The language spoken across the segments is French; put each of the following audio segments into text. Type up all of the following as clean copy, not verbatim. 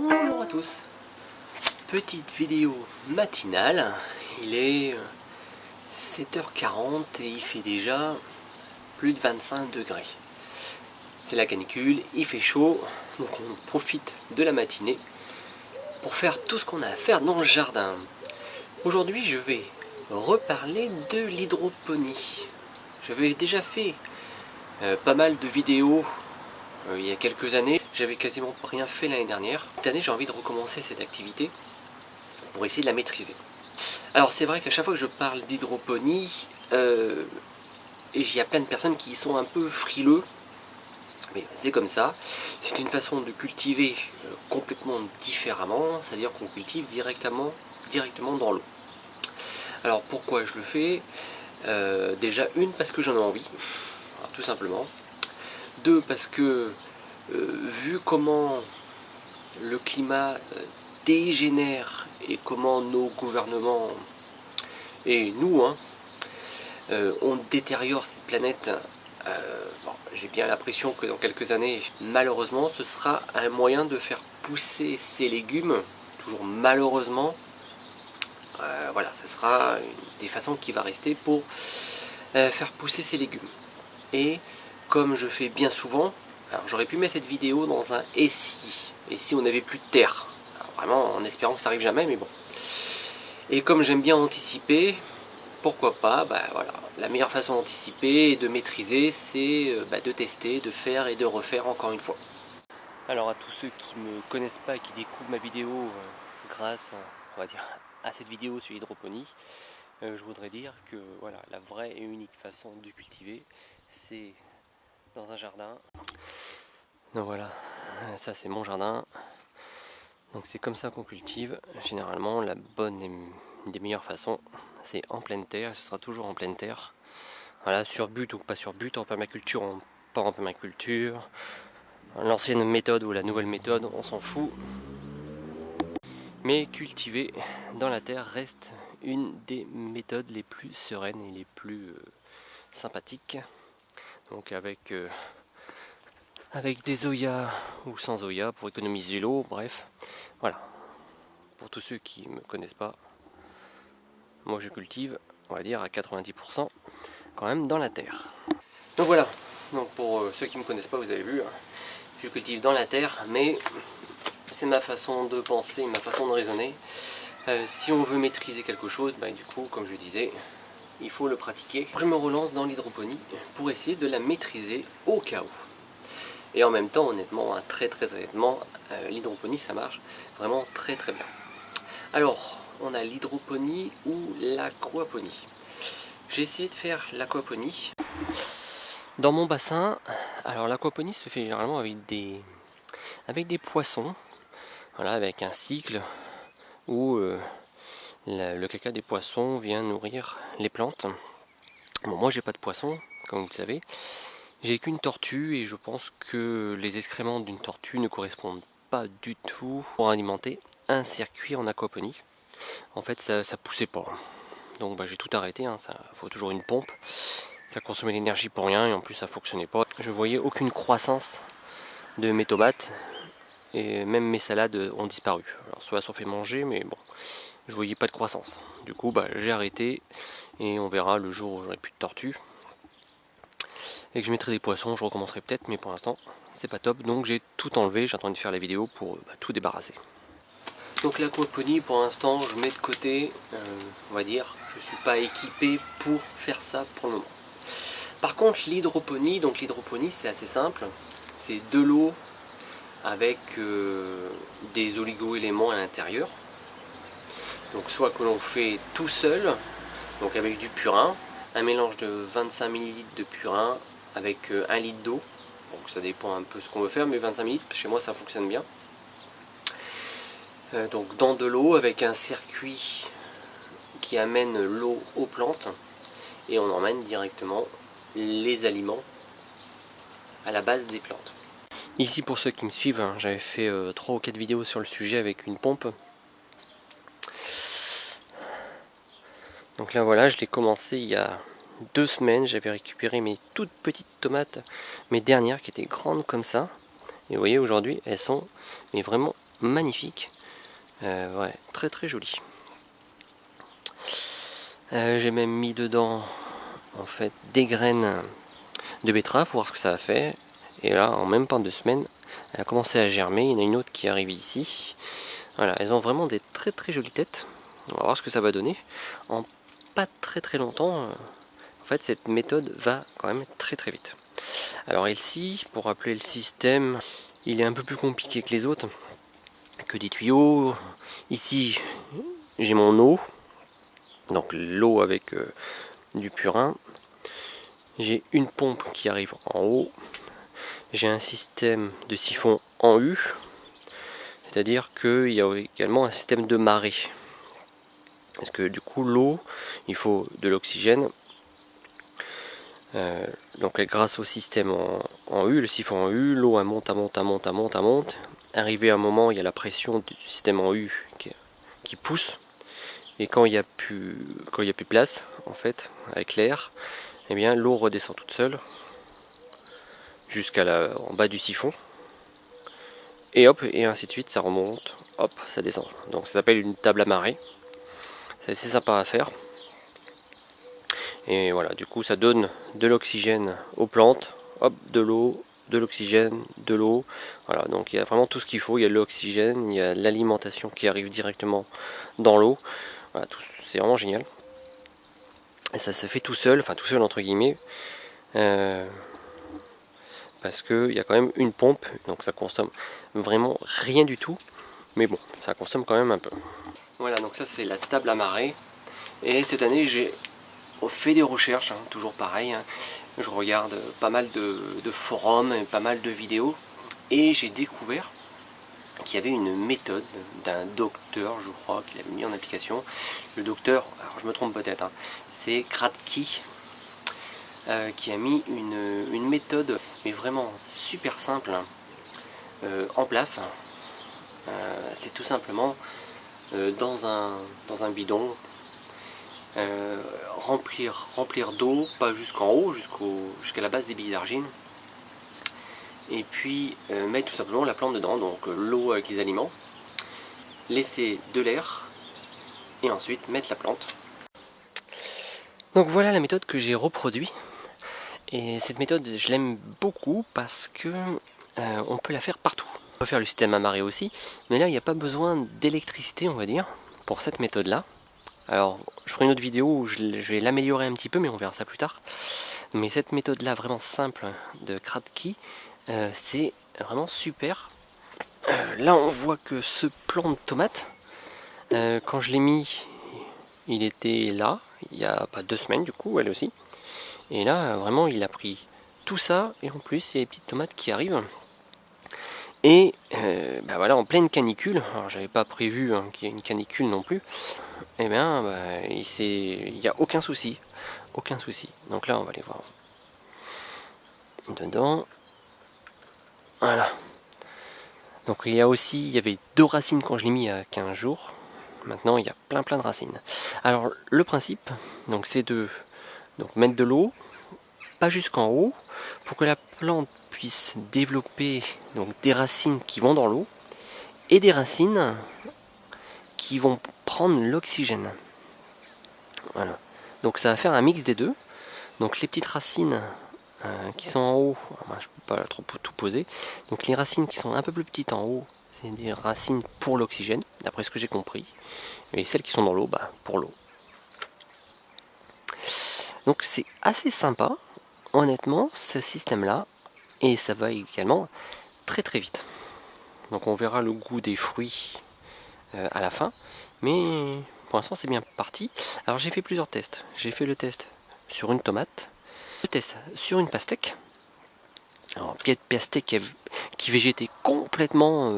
Bonjour à tous. Petite vidéo matinale, il est 7h40 et il fait déjà plus de 25 degrés. C'est la canicule, il fait chaud, donc on profite de la matinée pour faire tout ce qu'on a à faire dans le jardin. Aujourd'hui je vais reparler de l'hydroponie. J'avais déjà fait pas mal de vidéos il y a quelques années. J'avais quasiment rien fait l'année dernière. Cette année j'ai envie de recommencer cette activité pour essayer de la maîtriser. Alors c'est vrai qu'à chaque fois que je parle d'hydroponie, et il y a plein de personnes qui sont un peu frileux, mais c'est comme ça. C'est une façon de cultiver complètement différemment, c'est-à-dire qu'on cultive directement dans l'eau. Alors pourquoi je le fais? Déjà parce que j'en ai envie, alors, tout simplement. Deux, parce que vu comment le climat dégénère et comment nos gouvernements et nous, on détériore cette planète. Bon, j'ai bien l'impression que dans quelques années, malheureusement, ce sera un moyen de faire pousser ces légumes, toujours malheureusement. Voilà, ce sera une des façons qui va rester pour faire pousser ces légumes. Et comme je fais bien souvent, alors j'aurais pu mettre cette vidéo dans un et si on n'avait plus de terre. Alors vraiment en espérant que ça arrive jamais, mais bon. Et comme j'aime bien anticiper, pourquoi pas, voilà. La meilleure façon d'anticiper et de maîtriser, c'est de tester, de faire et de refaire encore une fois. Alors à tous ceux qui ne me connaissent pas et qui découvrent ma vidéo grâce, on va dire, à cette vidéo sur l'hydroponie, je voudrais dire que voilà, la vraie et unique façon de cultiver, c'est dans un jardin. Donc voilà, ça c'est mon jardin. Donc c'est comme ça qu'on cultive. Généralement, la bonne et des meilleures façons, c'est en pleine terre. Ce sera toujours en pleine terre. Voilà, sur but ou pas sur but, en permaculture ou pas en permaculture. L'ancienne méthode ou la nouvelle méthode, on s'en fout. Mais cultiver dans la terre reste une des méthodes les plus sereines et les plus sympathiques. Donc avec des Oya ou sans Oya pour économiser l'eau, bref. Voilà. Pour tous ceux qui ne me connaissent pas, moi je cultive, on va dire à 90% quand même dans la terre. Donc voilà, donc pour ceux qui ne me connaissent pas, vous avez vu, je cultive dans la terre, mais c'est ma façon de penser, ma façon de raisonner. Si on veut maîtriser quelque chose, du coup, comme je disais, il faut le pratiquer. Je me relance dans l'hydroponie pour essayer de la maîtriser au cas où. Et en même temps, honnêtement, très honnêtement, l'hydroponie ça marche vraiment très bien. Alors, on a l'hydroponie ou l'aquaponie. J'ai essayé de faire l'aquaponie. Dans mon bassin, alors l'aquaponie se fait généralement avec des poissons, voilà, avec un cycle où le caca des poissons vient nourrir les plantes. Bon, moi j'ai pas de poisson, comme vous le savez. J'ai qu'une tortue et je pense que les excréments d'une tortue ne correspondent pas du tout pour alimenter un circuit en aquaponie. En fait, ça poussait pas. Donc j'ai tout arrêté, ça faut toujours une pompe. Ça consommait l'énergie pour rien et en plus ça fonctionnait pas. Je voyais aucune croissance de mes tomates et même mes salades ont disparu. Alors soit elles sont fait manger, mais bon, je voyais pas de croissance. Du coup, j'ai arrêté et on verra le jour où j'aurai plus de tortues et que je mettrai des poissons, je recommencerai peut-être, mais pour l'instant c'est pas top. Donc j'ai tout enlevé, j'ai attendu de faire la vidéo pour tout débarrasser. Donc l'aquaponie pour l'instant je mets de côté, on va dire, je suis pas équipé pour faire ça pour le moment. Par contre l'hydroponie, c'est assez simple, c'est de l'eau avec des oligo-éléments à l'intérieur. Donc soit que l'on fait tout seul, donc avec du purin, un mélange de 25 ml de purin avec 1 litre d'eau. Donc ça dépend un peu ce qu'on veut faire, mais 25 ml, chez moi ça fonctionne bien. Donc dans de l'eau avec un circuit qui amène l'eau aux plantes et on emmène directement les aliments à la base des plantes. Ici pour ceux qui me suivent, j'avais fait 3 ou 4 vidéos sur le sujet avec une pompe. Donc là voilà, je l'ai commencé il y a 2 semaines, j'avais récupéré mes toutes petites tomates, mes dernières qui étaient grandes comme ça. Et vous voyez aujourd'hui elles sont mais vraiment magnifique. Ouais, très très joli. J'ai même mis dedans en fait des graines de betterave pour voir ce que ça a fait. Et là, en même pas 2 semaines, elle a commencé à germer. Il y en a une autre qui arrive ici. Voilà, elles ont vraiment des très très jolies têtes. On va voir ce que ça va donner. En pas très très longtemps, en fait, cette méthode va quand même très très vite. Alors ici, pour rappeler le système, il est un peu plus compliqué que les autres, que des tuyaux. Ici, j'ai mon eau, donc l'eau avec du purin. J'ai une pompe qui arrive en haut. J'ai un système de siphon en U, c'est-à-dire qu'il y a également un système de marée. Parce que du coup, l'eau, il faut de l'oxygène. Donc grâce au système en U, le siphon en U, l'eau elle monte, elle monte, elle monte, elle monte, elle monte. Arrivé à un moment, il y a la pression du système en U qui pousse. Et quand il n'y a plus de place, en fait, avec l'air, eh bien l'eau redescend toute seule en bas du siphon. Et hop, et ainsi de suite, ça remonte, hop, ça descend. Donc ça s'appelle une table à marée. C'est assez sympa à faire. Et voilà, du coup ça donne de l'oxygène aux plantes, hop, de l'eau, de l'oxygène, de l'eau. Voilà, donc il y a vraiment tout ce qu'il faut. Il y a de l'oxygène, il y a l'alimentation qui arrive directement dans l'eau. Voilà, c'est vraiment génial. Et ça se fait tout seul, enfin tout seul entre guillemets. Parce qu'il y a quand même une pompe, donc ça consomme vraiment rien du tout. Mais bon, ça consomme quand même un peu. Voilà, donc ça c'est la table à marée. Et cette année j'ai fait des recherches, hein, toujours pareil. Hein. Je regarde pas mal de forums et pas mal de vidéos. Et j'ai découvert qu'il y avait une méthode d'un docteur, je crois, qu'il avait mis en application. Le docteur, alors je me trompe peut-être, hein, c'est Kratky, qui a mis une méthode, mais vraiment super simple, en place. C'est tout simplement dans un bidon, remplir d'eau, pas jusqu'en haut, jusqu'à la base des billes d'argile, et puis mettre tout simplement la plante dedans, donc l'eau avec les aliments, laisser de l'air, et ensuite mettre la plante. Donc voilà la méthode que j'ai reproduite, et cette méthode je l'aime beaucoup parce que on peut la faire partout. On peut faire le système à marée aussi, mais là il n'y a pas besoin d'électricité, on va dire, pour cette méthode là. Alors je ferai une autre vidéo où je vais l'améliorer un petit peu, mais on verra ça plus tard. Mais cette méthode là vraiment simple de Kratky, c'est vraiment super. Là on voit que ce plant de tomate, quand je l'ai mis, il était là, il y a pas 2 semaines du coup, elle aussi. Et là vraiment il a pris tout ça, et en plus il y a les petites tomates qui arrivent. Et bah voilà, en pleine canicule, alors j'avais pas prévu hein, qu'il y ait une canicule non plus, et bien bah, il n'y a aucun souci. Aucun souci. Donc là on va aller voir dedans. Voilà. Donc il y avait 2 racines quand je l'ai mis il y a 15 jours. Maintenant il y a plein de racines. Alors le principe, donc c'est de mettre de l'eau, pas jusqu'en haut, pour que la plante puisse développer donc des racines qui vont dans l'eau et des racines qui vont prendre l'oxygène. Voilà. Donc ça va faire un mix des deux. Donc les petites racines qui sont en haut, je ne peux pas trop tout poser. Donc les racines qui sont un peu plus petites en haut, c'est des racines pour l'oxygène, d'après ce que j'ai compris. Et celles qui sont dans l'eau, bah, pour l'eau. Donc c'est assez sympa, honnêtement, ce système-là. Et ça va également très très vite. Donc on verra le goût des fruits à la fin. Mais pour l'instant c'est bien parti. Alors j'ai fait plusieurs tests. J'ai fait le test sur une tomate, le test sur une pastèque. Alors pastèque qui végétait complètement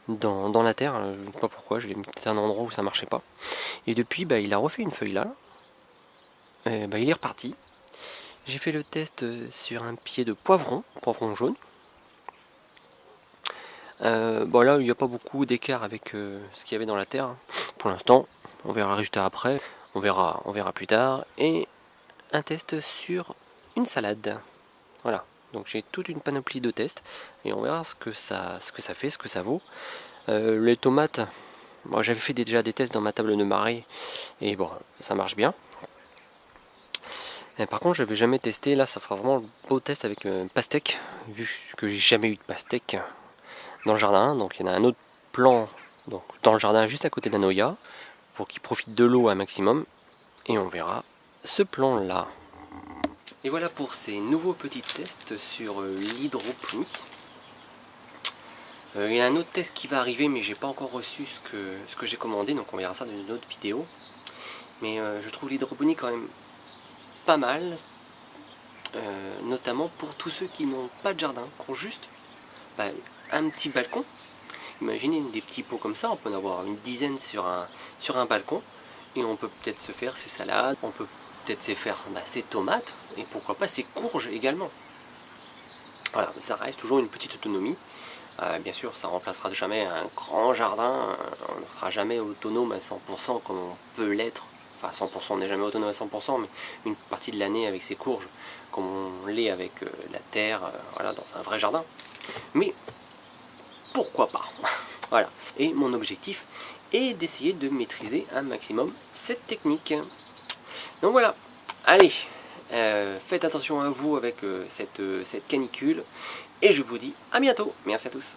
dans la terre. Je ne sais pas pourquoi, je l'ai mis peut-être à un endroit où ça marchait pas. Et depuis bah, il a refait une feuille là. Et, bah, il est reparti. J'ai fait le test sur un pied de poivron jaune. Bon là il n'y a pas beaucoup d'écart avec ce qu'il y avait dans la terre. Pour l'instant, on verra le résultat après, on verra plus tard. Et un test sur une salade. Voilà. Donc j'ai toute une panoplie de tests et on verra ce que ça fait, ce que ça vaut. Les tomates, moi j'avais fait déjà des tests dans ma table de marée et bon, ça marche bien. Et par contre, je n'avais jamais testé, là ça fera vraiment le beau test avec pastèque, vu que j'ai jamais eu de pastèque dans le jardin. Donc il y en a un autre plan donc, dans le jardin juste à côté de la noya pour qu'il profite de l'eau un maximum et on verra ce plan là. Et voilà pour ces nouveaux petits tests sur l'hydroponie. Il y a un autre test qui va arriver mais j'ai pas encore reçu ce que j'ai commandé, donc on verra ça dans une autre vidéo. Mais je trouve l'hydroponie quand même pas mal, notamment pour tous ceux qui n'ont pas de jardin, qui ont juste un petit balcon. Imaginez des petits pots comme ça, on peut en avoir une dizaine sur un balcon et on peut peut-être se faire ses salades, on peut peut-être se faire ses tomates et pourquoi pas ses courges également. Voilà, ça reste toujours une petite autonomie. Bien sûr, ça remplacera jamais un grand jardin, on ne sera jamais autonome à 100% comme on peut l'être. Enfin, 100%, on n'est jamais autonome à 100%, mais une partie de l'année avec ses courges, comme on l'est avec la terre, voilà, dans un vrai jardin. Mais pourquoi pas? Voilà. Et mon objectif est d'essayer de maîtriser un maximum cette technique. Donc voilà. Allez, faites attention à vous avec cette canicule. Et je vous dis à bientôt. Merci à tous.